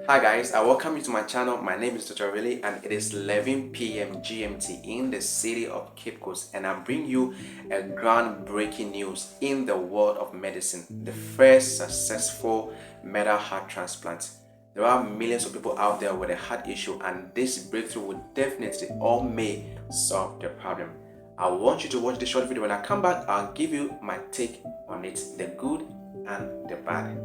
Hi guys, I welcome you to my channel. My name is Dr.RAYLEE and it is 11 p.m. GMT in the city of Cape Coast, and I'm bringing you a groundbreaking news in the world of medicine. The first successful metal heart transplant. There are millions of people out there with a heart issue, and this breakthrough will definitely or may solve the problem. I want you to watch this short video. When I come back, I'll give you my take on it, the good and the bad.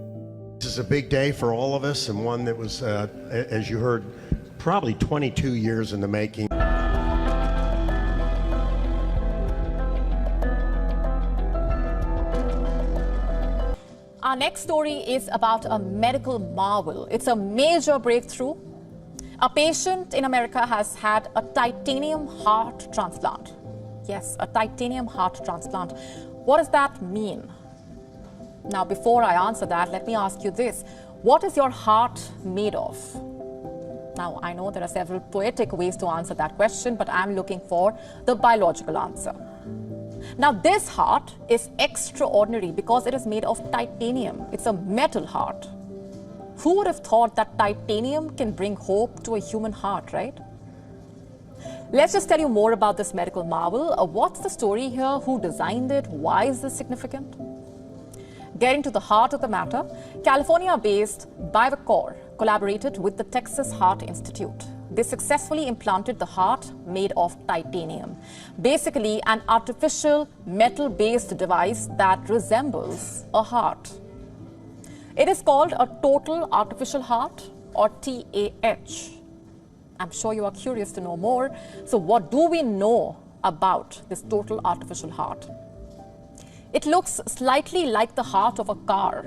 This is a big day for all of us, and one that was, as you heard, probably 22 years in the making. Our next story is about a medical marvel. It's a major breakthrough. A patient in America has had a titanium heart transplant. Yes, a titanium heart transplant. What does that mean? Now, before I answer that, let me ask you this. What is your heart made of? Now, I know there are several poetic ways to answer that question, but I'm looking for the biological answer. Now, this heart is extraordinary because it is made of titanium. It's a metal heart. Who would have thought that titanium can bring hope to a human heart, right? Let's just tell you more about this medical marvel. What's the story here? Who designed it? Why is this significant? Getting to the heart of the matter, California-based BiVACOR collaborated with the Texas Heart Institute. They successfully implanted the heart made of titanium, basically an artificial metal-based device that resembles a heart. It is called a Total Artificial Heart, or TAH. I'm sure you are curious to know more. So what do we know about this Total Artificial Heart? It looks slightly like the heart of a car,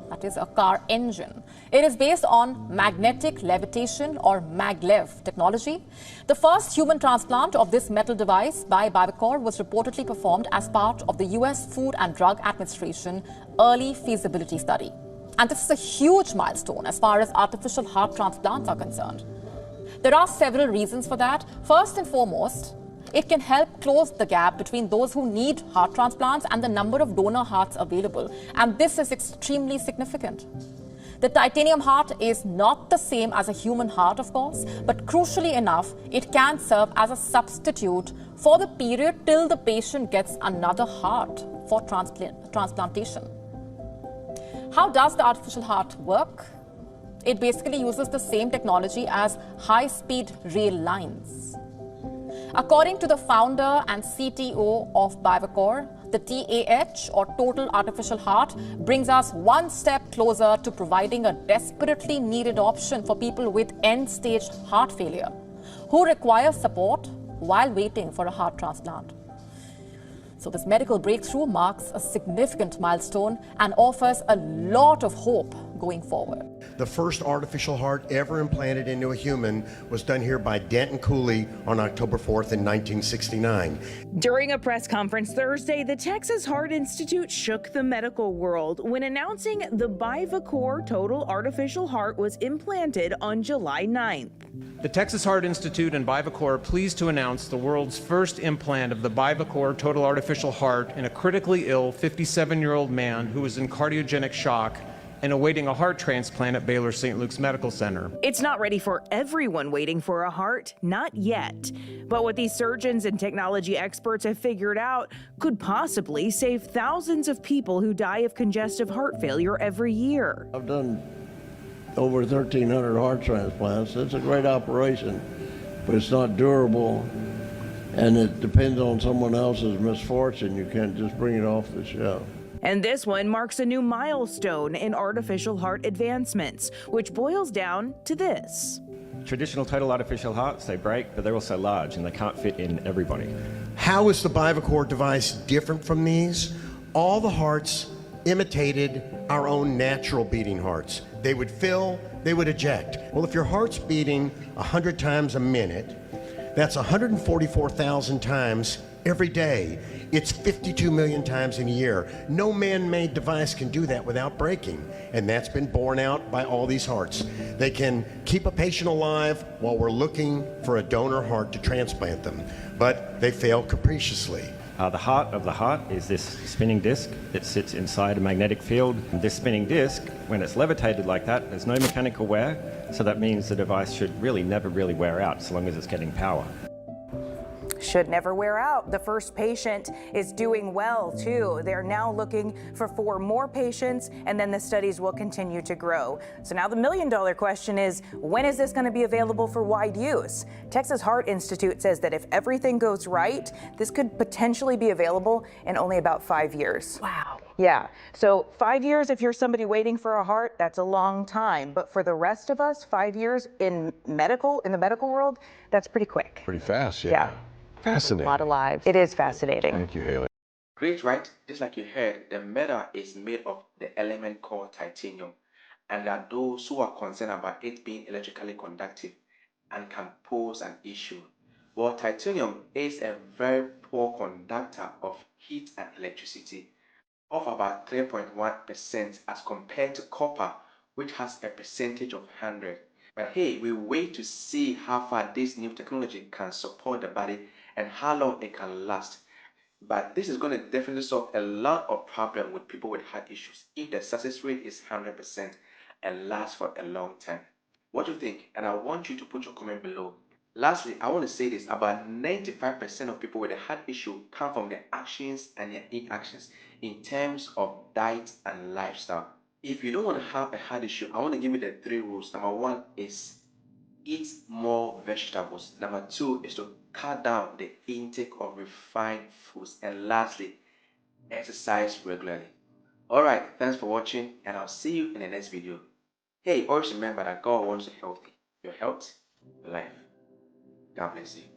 that is a car engine. It is based on magnetic levitation, or maglev technology. The first human transplant of this metal device by BiVACOR was reportedly performed as part of the US Food and Drug Administration early feasibility study. And this is a huge milestone as far as artificial heart transplants are concerned. There are several reasons for that. First and foremost, it can help close the gap between those who need heart transplants and the number of donor hearts available. And this is extremely significant. The titanium heart is not the same as a human heart, of course, but crucially enough, it can serve as a substitute for the period till the patient gets another heart for transplantation. How does the artificial heart work? It basically uses the same technology as high-speed rail lines. According to the founder and CTO of BiVACOR, the TAH, or Total Artificial Heart, brings us one step closer to providing a desperately needed option for people with end-stage heart failure who require support while waiting for a heart transplant. So this medical breakthrough marks a significant milestone and offers a lot of hope going forward. The first artificial heart ever implanted into a human was done here by Denton Cooley on October 4th in 1969. During a press conference Thursday, the Texas Heart Institute shook the medical world when announcing the BiVACOR Total Artificial Heart was implanted on July 9th. The Texas Heart Institute and BiVACOR are pleased to announce the world's first implant of the BiVACOR Total Artificial Heart in a critically ill 57-year-old man who was in cardiogenic shock and awaiting a heart transplant at Baylor St. Luke's Medical Center. It's not ready for everyone waiting for a heart, not yet. But what these surgeons and technology experts have figured out could possibly save thousands of people who die of congestive heart failure every year. I've done over 1,300 heart transplants. It's a great operation, but it's not durable, and it depends on someone else's misfortune. You can't just bring it off the shelf. And this one marks a new milestone in artificial heart advancements, which boils down to this. Traditional total artificial hearts, they break, but they're also large and they can't fit in everybody. How is the BiVACOR device different from these? All the hearts imitated our own natural beating hearts. They would fill, they would eject. Well, if your heart's beating 100 times a minute, that's 144,000 times every day. It's 52 million times in a year. No man-made device can do that without breaking, and that's been borne out by all these hearts. They can keep a patient alive while we're looking for a donor heart to transplant them, but they fail capriciously. The heart of the heart is this spinning disc that sits inside a magnetic field. This spinning disc, when it's levitated like that, there's no mechanical wear, so that means the device should really never really wear out so long as it's getting power. Should never wear out. The first patient is doing well too. They're now looking for 4 more patients, and then the studies will continue to grow. So now the million-dollar question is, when is this going to be available for wide use? Texas Heart Institute says that if everything goes right, this could potentially be available in only about 5 years. Wow. Yeah, so 5 years, if you're somebody waiting for a heart, that's a long time. But for the rest of us, 5 years in the medical world, that's pretty quick. Pretty fast, yeah. Yeah. Fascinating. A lot of lives. It is fascinating. Thank you, Haley. Great, right? Just like you heard, the metal is made of the element called titanium. And there are those who are concerned about it being electrically conductive and can pose an issue. Well, titanium is a very poor conductor of heat and electricity, of about 3.1% as compared to copper, which has a percentage of 100. But hey, we wait to see how far this new technology can support the body and how long it can last. But this is going to definitely solve a lot of problems with people with heart issues if the success rate is 100% and lasts for a long time. What do you think? And I want you to put your comment below. Lastly, I want to say this: about 95% of people with a heart issue come from their actions and their inactions in terms of diet and lifestyle. If you don't want to have a heart issue, I want to give you the 3 rules. Number 1 is eat more vegetables. Number 2 is to cut down the intake of refined foods. And lastly, exercise regularly. Alright, thanks for watching, and I'll see you in the next video. Hey, always remember that God wants you healthy. Your health, your life. God bless you.